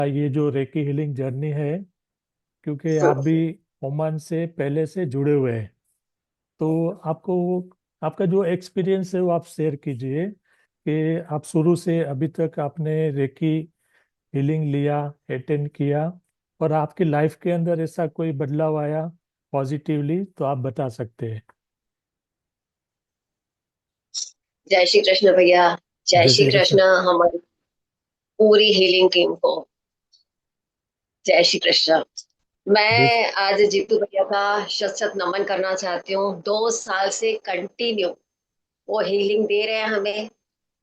ये जो recce healing journey है, क्योंकि आप भी ओमान से पहले से जुड़े हुए हैं, तो आपको आपका जो एक्सपीरियंस है वो आप शेयर कीजिए कि आप शुरू से अभी तक आपने रेकी हीलिंग लिया, अटेंड किया, और आपकी लाइफ के अंदर ऐसा कोई बदलाव आया पॉजिटिवली, तो आप बता सकते हैं। जय श्री कृष्ण भैया। जय जय श्री श्री कृष्ण। कृष्ण। हमारी पूरी हीलिंग टीम को जय श्री कृष्ण। जय। मैं आज जीतू भैया का शत शत नमन करना चाहती हूँ। 2 साल से कंटिन्यू वो हीलिंग दे रहे हैं हमें,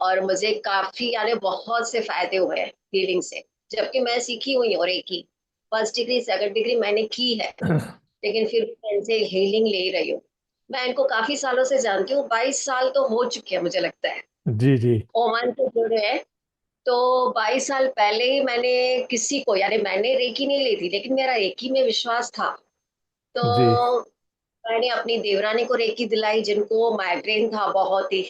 और मुझे काफी यानी बहुत से फायदे हुए हैं हीलिंग से। जबकि मैं सीखी हुई हूँ, और एक ही फर्स्ट डिग्री सेकंड डिग्री मैंने की है, लेकिन फिर भी मैं इनसे हीलिंग ले रही हूँ। मैं इनको काफी सालों से जानती हूँ, 22 साल तो हो चुके हैं मुझे लगता है जी जी ओमान से जुड़े हैं। तो 22 साल पहले ही मैंने किसी को, यानी मैंने रेकी नहीं ली थी, लेकिन मेरा रेकी में विश्वास था। तो जी मैंने अपनी देवरानी को रेकी दिलाई, जिनको माइग्रेन था बहुत ही।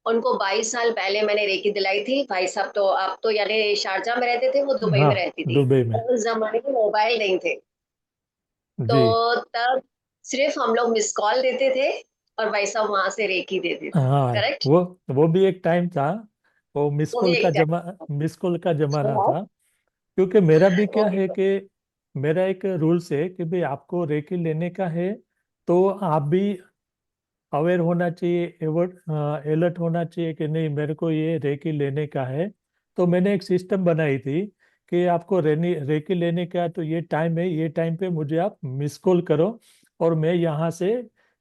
उनको 22 साल पहले मैंने रेकी दिलाई थी। भाई साहब तो आप तो यानी शारजा में रहते थे, वो दुबई हाँ, में रहती थी। दुबई में। और उस जमाने में मोबाइल नहीं थे, जी। तो तब सिर्फ हम लोग मिस कॉल देते थे, और भाई साहब वहां से रेकी देते थे। हाँ, करेक्ट। वो भी एक टाइम था। वो मिस वो भी कॉल का एक मिस कॉल का जमाना टाइम। था। क्योंकि मेरा भी क्या ओके। है कि मेरा एक रूल्स है कि भाई आपको रेकी लेने का है, तो आप भी अवेयर होना चाहिए, अलर्ट होना चाहिए कि नहीं, मेरे को ये रेकी लेने का है। तो मैंने एक सिस्टम बनाई थी कि आपको रेकी लेने का है, तो ये टाइम है, ये टाइम पे मुझे आप मिस कॉल करो, और मैं यहाँ से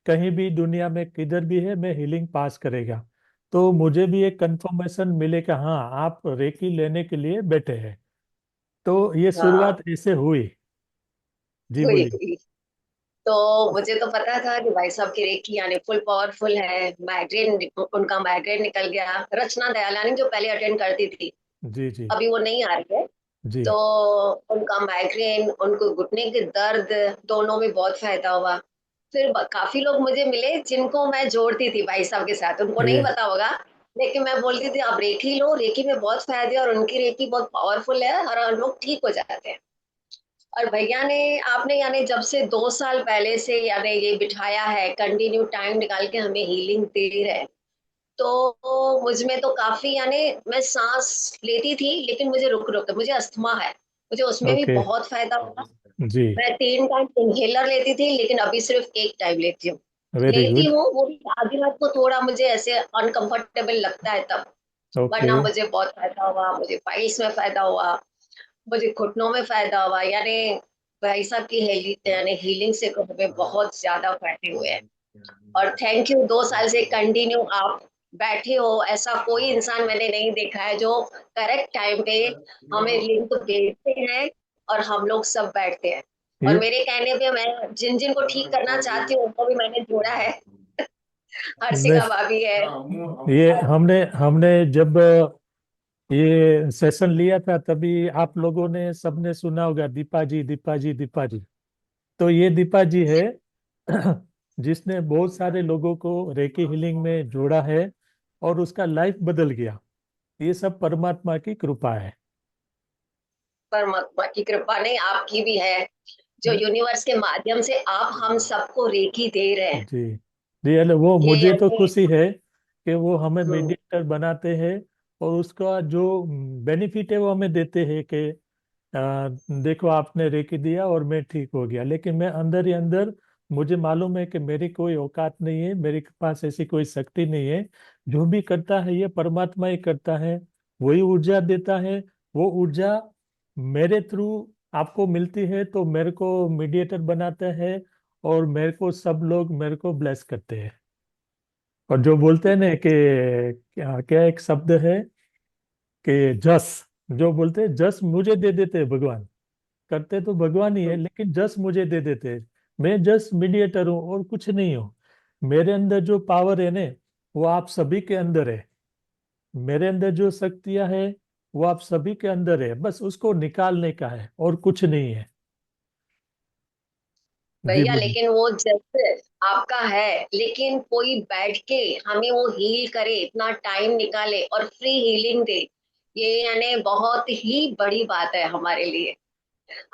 कहीं भी दुनिया में किधर भी है, मैं हीलिंग पास करेगा। तो मुझे भी एक कंफर्मेशन मिलेगा, हाँ आप रेकी लेने के लिए बैठे हैं। तो ये हाँ, शुरुआत ऐसे हुई। जी हुई बोलिए। हुई। तो मुझे तो पता था कि भाई साहब की रेकी यानी फुल पावरफुल है। माइग्रेन, उनका माइग्रेन निकल गया। रचना दयालानी जो पहले अटेंड करती थी, जी जी अभी वो नहीं आ रही है। जी तो उनका माइग्रेन, उनको घुटने के दर्द, दोनों में बहुत फायदा हुआ। फिर काफी लोग मुझे मिले जिनको मैं जोड़ती थी भाई साहब के साथ, उनको नहीं ये पता होगा, लेकिन मैं बोलती थी आप रेकी लो, रेकी में बहुत फायदे हैं, और उनकी रेकी बहुत पावरफुल है, और लोग ठीक हो जाते हैं। और भैया ने, आपने यानी जब से 2 साल पहले से यानी ये बिठाया है, कंटिन्यू टाइम निकाल के हमें हीलिंग दे रहे हैं, तो मुझ में तो काफी यानी, मैं सांस लेती थी लेकिन मुझे रुक रुक, मुझे अस्थमा है, मुझे उसमें भी ओके। बहुत फायदा हुआ। जी। मैं 3 टाइम इंहेलर लेती थी, लेकिन अभी सिर्फ एक टाइम लेती हूँ। वेरी लेती गुड। हूँ वो भी आधी रात को, थोड़ा मुझे ऐसे अनकंफर्टेबल लगता है तब, ओके। वरना मुझे बहुत फायदा हुआ। मुझे पाइल्स में फायदा हुआ, मुझे घुटनों में फायदा हुआ, यानी भाई साहब की यानी हीलिंग से तो हमें बहुत ज्यादा फायदे हुए हैं। और थैंक यू, 2 साल से कंटिन्यू आप बैठे हो। ऐसा कोई इंसान मैंने नहीं देखा है जो करेक्ट टाइम पे हमें लिंक भेजते हैं, और हम लोग सब बैठते हैं। और ये मेरे कहने पे मैं जिन जिन को ठीक करना चाहती हूँ उनको भी मैंने जोड़ा है। हर्षिका नेक्स्ट, भाभी है। ये हमने हमने जब ये सेशन लिया था, तभी आप लोगों ने सबने सुना होगा, दीपा जी, दीपा जी, दीपा जी। तो ये दीपा जी है जिसने बहुत सारे लोगों को रेकी हीलिंग में जोड़ा है, और उसका लाइफ बदल गया। ये सब परमात्मा की कृपा है। परमात्मा की कृपा नहीं, आपकी भी है, जो यूनिवर्स के माध्यम से आप हम सबको रेकी दे रहे हैं। जी जी। अरे वो ये मुझे तो यानी खुशी है कि वो हमें हम्म, मीडिएटर बनाते हैं, और उसका जो बेनिफिट है वो हमें देते हैं कि देखो आपने रेकी दिया और मैं ठीक हो गया, लेकिन मैं अंदर ही अंदर, मुझे मालूम है कि मेरी कोई औकात नहीं है, मेरे पास ऐसी कोई शक्ति नहीं है। जो भी करता है ये परमात्मा ही करता है। वही ऊर्जा देता है। वो ऊर्जा मेरे थ्रू आपको मिलती है, तो मेरे को मीडिएटर बनाता है, और मेरे को सब लोग मेरे को ब्लेस करते हैं। और जो बोलते हैं ना कि क्या क्या एक शब्द है कि जस, जो बोलते हैं जस मुझे दे देते हैं भगवान। करते तो भगवान ही है, लेकिन जस मुझे दे देते हैं। मैं जस्ट मीडिएटर हूँ और कुछ नहीं हूँ। मेरे अंदर जो पावर है ना, वो आप सभी के अंदर है। मेरे अंदर जो शक्तियां है, वो आप सभी के अंदर है, बस उसको निकालने का है, और कुछ नहीं है। जी भैया, बोलिए। लेकिन वो जैसे आपका है, लेकिन कोई बैठ के हमें वो हील करे, इतना टाइम निकाले और फ्री हीलिंग दे, ये यानी बहुत ही बड़ी बात है हमारे लिए।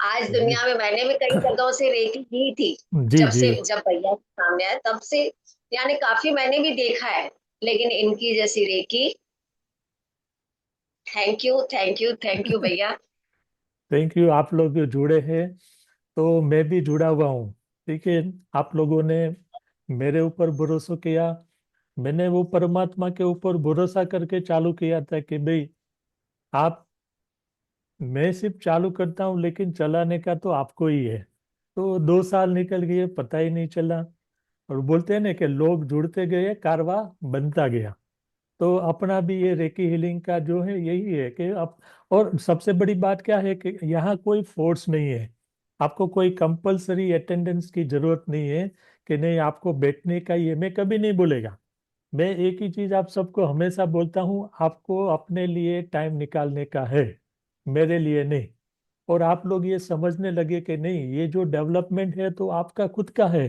आज जी दुनिया में मैंने भी कई जगहों से रेकी की थी। जी जी। जब भैया के सामने आया तब से यानी काफी मैंने भी देखा है, लेकिन इनकी जैसी रेकी, thank you thank you thank you भैया। Thank you. आप लोग जो जुड़े हैं, तो मैं भी जुड़ा हुआ हूँ। ठीक है। आप लोगों ने मेरे ऊपर भरोसा किया, मैंने वो परमात्मा के ऊपर भरोसा करके चालू किया था कि भाई आप, मैं सिर्फ चालू करता हूँ लेकिन चलाने का तो आपको ही है। तो 2 साल निकल गए, पता ही नहीं चला। और बोलते हैं ना कि लोग जुड़ते गए, कारवा बनता गया। तो अपना भी ये रेकी हीलिंग का जो है यही है कि आप, और सबसे बड़ी बात क्या है कि यहाँ कोई फोर्स नहीं है। आपको कोई कंपलसरी अटेंडेंस की जरूरत नहीं है कि नहीं आपको बैठने का, ये मैं कभी नहीं बोलेगा। मैं एक ही चीज आप सबको हमेशा बोलता हूँ, आपको अपने लिए टाइम निकालने का है, मेरे लिए नहीं। और आप लोग ये समझने लगे कि नहीं, ये जो डेवलपमेंट है तो आपका खुद का है।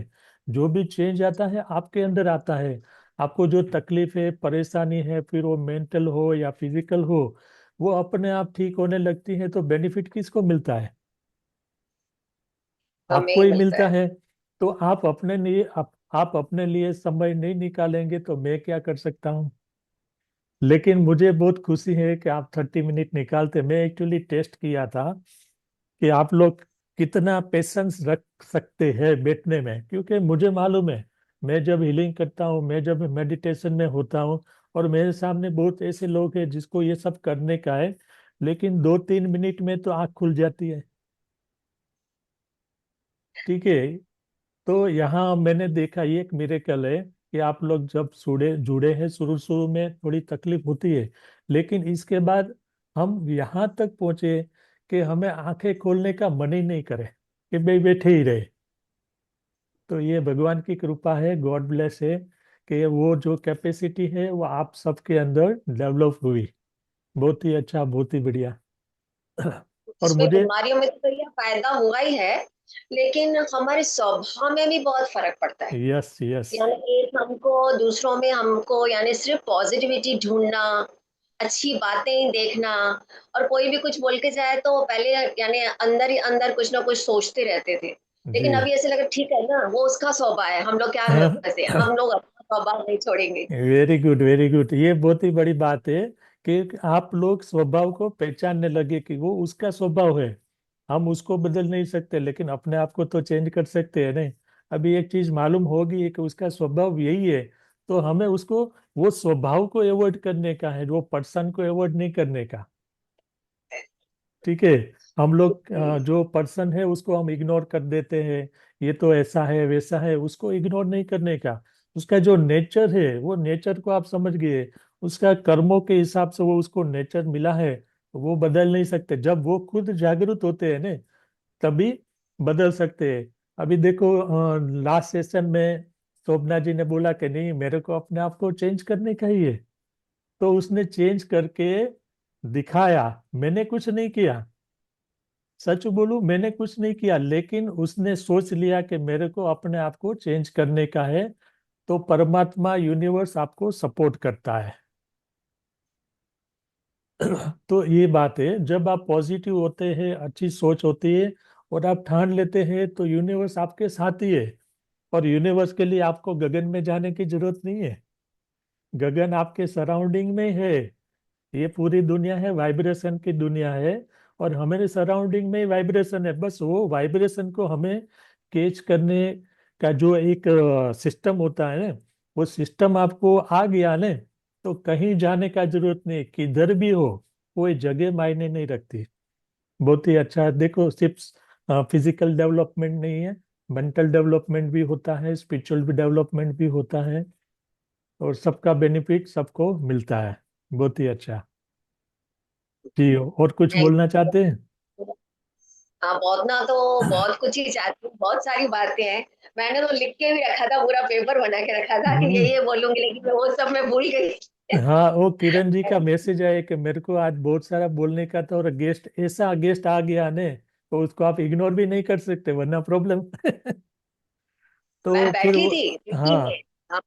जो भी चेंज आता है आपके अंदर आता है। आपको जो तकलीफ है, परेशानी है, फिर वो मेंटल हो या फिजिकल हो, वो अपने आप ठीक होने लगती है। तो बेनिफिट किसको मिलता है? हमें आपको ही ही मिलता मिलता है। है। तो आप अपने लिए समय नहीं निकालेंगे तो मैं क्या कर सकता हूँ? लेकिन मुझे बहुत खुशी है कि आप 30 मिनट निकालते। मैं एक्चुअली टेस्ट किया था कि आप लोग कितना पेशेंस रख सकते हैं बैठने में, क्योंकि मुझे मालूम है, मैं जब हीलिंग करता हूँ, मैं जब मेडिटेशन में होता हूँ, और मेरे सामने बहुत ऐसे लोग हैं जिसको ये सब करने का है, लेकिन 2-3 मिनट में तो आँख खुल जाती है। ठीक है। तो यहाँ मैंने देखा, ये एक मिरेकल है कि आप लोग जब जुड़े जुड़े हैं, शुरू शुरू में थोड़ी तकलीफ होती है, लेकिन इसके बाद हम यहाँ तक पहुंचे कि हमें आंखें खोलने का मन ही नहीं करे, कि भाई बैठे ही रहे। तो ये भगवान की कृपा है, गॉड ब्लेस है, कि वो जो कैपेसिटी है वो आप सबके अंदर डेवलप हुई। बहुत ही अच्छा, बहुत ही बढ़िया। और इसमें मुझे, बीमारियों में तो भैया फायदा हुआ ही है, लेकिन हमारे स्वभाव में भी बहुत फर्क पड़ता है। Yes yes. यानी एक हमको दूसरों में हमको यानी सिर्फ पॉजिटिविटी ढूंढना, अच्छी बातें देखना, और कोई भी कुछ बोल के जाए तो पहले यानी अंदर ही अंदर कुछ ना कुछ सोचते रहते थे। जी। लेकिन अभी ऐसे लगा ठीक है ना, वो उसका स्वभाव है, हम लोग क्या फंसे, हम लोग अपना स्वभाव नहीं छोड़ेंगे। Very good very good. ये बहुत ही बड़ी बात है कि आप लोग स्वभाव को पहचानने लगे कि वो उसका स्वभाव है। हम उसको बदल नहीं सकते, लेकिन अपने आप को तो चेंज कर सकते हैं नहीं। अभी एक चीज मालूम होगी है कि उसका स्वभाव यही है, तो हमें उसको, वो स्वभाव को अवॉइड करने का है, वो पर्सन को अवॉइड नहीं करने का। ठीक है। हम लोग जो पर्सन है उसको हम इग्नोर कर देते हैं, ये तो ऐसा है वैसा है, उसको इग्नोर नहीं करने का। उसका जो नेचर है, वो नेचर को आप समझ गए, उसका कर्मों के हिसाब से वो उसको नेचर मिला है, वो बदल नहीं सकते। जब वो खुद जागरूक होते हैं ना, तभी बदल सकते हैं। अभी देखो, लास्ट सेशन में शोभना जी ने बोला कि नहीं, मेरे को अपने आप को चेंज करने का ही है। तो उसने चेंज करके दिखाया। मैंने कुछ नहीं किया, सच बोलूं मैंने कुछ नहीं किया, लेकिन उसने सोच लिया कि मेरे को अपने आप को चेंज करने का है। तो परमात्मा, यूनिवर्स आपको सपोर्ट करता है। तो ये बात है, जब आप पॉजिटिव होते हैं, अच्छी सोच होती है, और आप ठान लेते हैं, तो यूनिवर्स आपके साथ ही है। और यूनिवर्स के लिए आपको गगन में जाने की जरूरत नहीं है। गगन आपके सराउंडिंग में है। ये पूरी दुनिया है, वाइब्रेशन की दुनिया है। और हमारे सराउंडिंग में वाइब्रेशन है, बस वो वाइब्रेशन को हमें कैच करने का जो एक सिस्टम होता है ना, वो सिस्टम आपको आ गया ना, तो कहीं जाने का जरूरत नहीं, किधर भी हो, कोई जगह मायने नहीं रखती। बहुत ही अच्छा है। देखो, सिर्फ फिजिकल डेवलपमेंट नहीं है, मेंटल डेवलपमेंट भी होता है, स्पिरिचुअल भी डेवलपमेंट भी होता है, और सबका बेनिफिट सबको मिलता है। बहुत ही अच्छा। जी, और कुछ थैंक बोलना चाहते हैं? यू। हाँ, बहुत ना तो बहुत कुछ ही चाहती हूँ, बहुत सारी बातें हैं। मैंने तो लिख के भी रखा था, पूरा पेपर बना के रखा था कि हम्म। ये बोलूंगी, लेकिन मैं वो सब मैं भूल गई। हाँ, वो किरण जी का मैसेज आया कि मेरे को आज बहुत सारा बोलने का था, और गेस्ट, ऐसा गेस्ट आ गया ने, तो उसको आप इग्नोर भी नहीं कर सकते वरना प्रॉब्लम। मैं तो फिर बैठी वो, थी खिड़की में, हाँ। हाँ,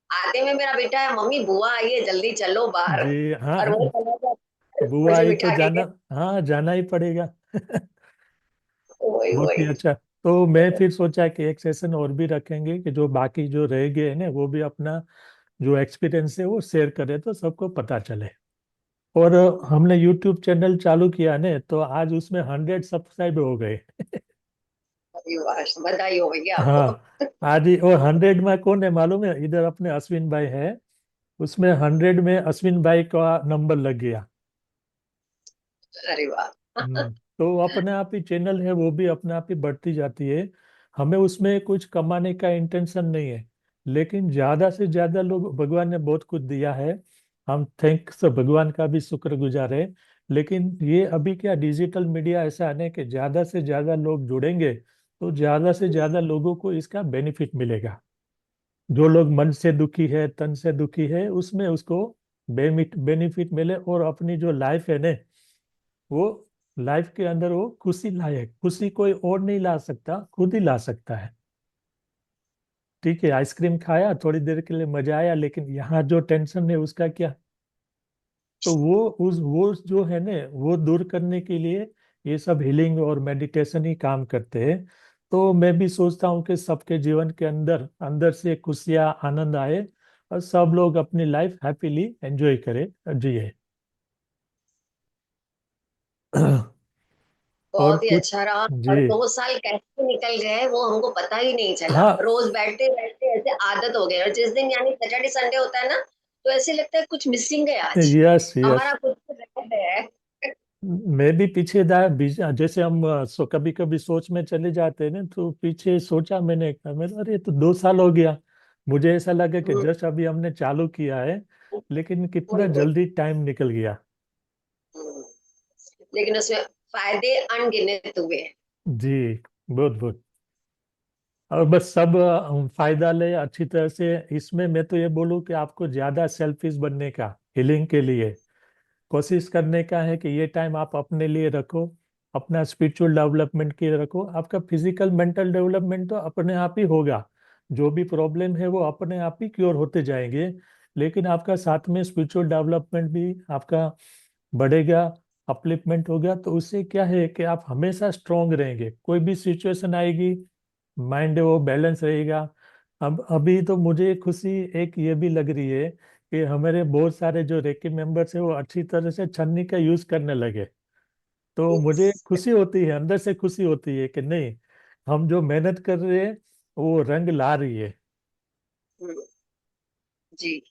आते में मेरा बेटा है, मम्मी बुआ आई है जल्दी चलो बाहर। जी हाँ। और वो चला गया। बुआ मुझे आई तो बिठा के जाना। हाँ, जाना ही पड़ेगा। वही बहुत ही वही। अच्छा। तो मैं फिर सोचा कि एक सेशन और भी रखेंगे कि जो बाकी जो रह गए हैं ना वो भी अपना जो एक्सपीरियंस है वो शेयर करें तो सबको पता चले। और हमने यूट्यूब चैनल चालू किया ने तो आज उसमें 100 सब्सक्राइब हो गए। अरे वाह, बधाई हो भैया आपको। हाँ, आज ही। और 100 में कौन है मालूम है? इधर अपने अश्विन भाई है। उसमें 100 में अश्विन भाई का नंबर लग गया। अरे वाह। तो अपने आप ही चैनल है वो भी अपने आप ही बढ़ती जाती है। हमें उसमें कुछ कमाने का इंटेंशन नहीं है। लेकिन ज्यादा से ज्यादा लोग, भगवान ने बहुत कुछ दिया है। हम थैंक्स भगवान का भी शुक्रगुजार है। लेकिन ये अभी क्या डिजिटल मीडिया ऐसा है ना कि ज्यादा से ज्यादा लोग जुड़ेंगे तो ज्यादा से ज्यादा लोगों को इसका बेनिफिट मिलेगा। जो लोग मन से दुखी है, तन से दुखी है, उसमें उसको बेनिफिट मिले और अपनी जो लाइफ है ना वो लाइफ के अंदर वो खुशी लाए। खुशी कोई और नहीं ला सकता, खुद ही ला सकता है। ठीक है, आइसक्रीम खाया, थोड़ी देर के लिए मजा आया, लेकिन यहाँ जो टेंशन है उसका क्या? तो वो जो है ना वो दूर करने के लिए ये सब हीलिंग और मेडिटेशन ही काम करते हैं। तो मैं भी सोचता हूँ कि सबके जीवन के अंदर अंदर से खुशियाँ, आनंद आए और सब लोग अपनी लाइफ हैप्पीली एंजॉय करें, जिए। और बहुत ही कुछ? अच्छा रहा। जी। और 2 साल कैसे निकल गए वो हमको पता ही नहीं चला। हाँ। रोज बैठते बैठते ऐसे आदत हो गई, और जिस दिन यानी सैटरडे संडे होता है ना, तो ऐसे लगता है कुछ मिसिंग है आज, यस यस। हमारा कुछ तो रह गया है। मैं भी पीछे जैसे हम कभी कभी सोच में चले जाते हैं ना तो पीछे सोचा मैंने, अरे ये तो 2 साल हो गया। मुझे ऐसा लगा कि हम्म, जस्ट अभी हमने चालू किया है। लेकिन कितना वही वही। जल्दी टाइम निकल गया। हम्म, लेकिन उसमें फायदे अनगिनत हुए। जी। बहुत बहुत। और बस सब फायदा ले अच्छी तरह से। इसमें मैं तो ये बोलूँ कि आपको ज्यादा सेल्फिश बनने का, हीलिंग के लिए कोशिश करने का है कि ये टाइम आप अपने लिए रखो। अपना स्पिरिचुअल डेवलपमेंट के लिए रखो। आपका फिजिकल मेंटल डेवलपमेंट तो अपने आप ही होगा। जो भी प्रॉब्लम है वो अपने आप ही क्योर होते जाएंगे। लेकिन आपका साथ में स्पिरिचुअल डेवलपमेंट भी आपका बढ़ेगा, अपलिफ्टमेंट होगा। तो उससे क्या है कि आप हमेशा स्ट्रांग रहेंगे, कोई भी सिचुएशन आएगी माइंड वो बैलेंस रहेगा। अब अभी तो मुझे खुशी एक ये भी लग रही है कि हमारे बहुत सारे जो रेकी मेंबर्स है वो अच्छी तरह से छन्नी का यूज करने लगे। तो मुझे Yes. खुशी होती है, अंदर से खुशी होती है कि नहीं, हम जो मेहनत कर रहे हैं वो रंग ला रही है। हम्म, जी।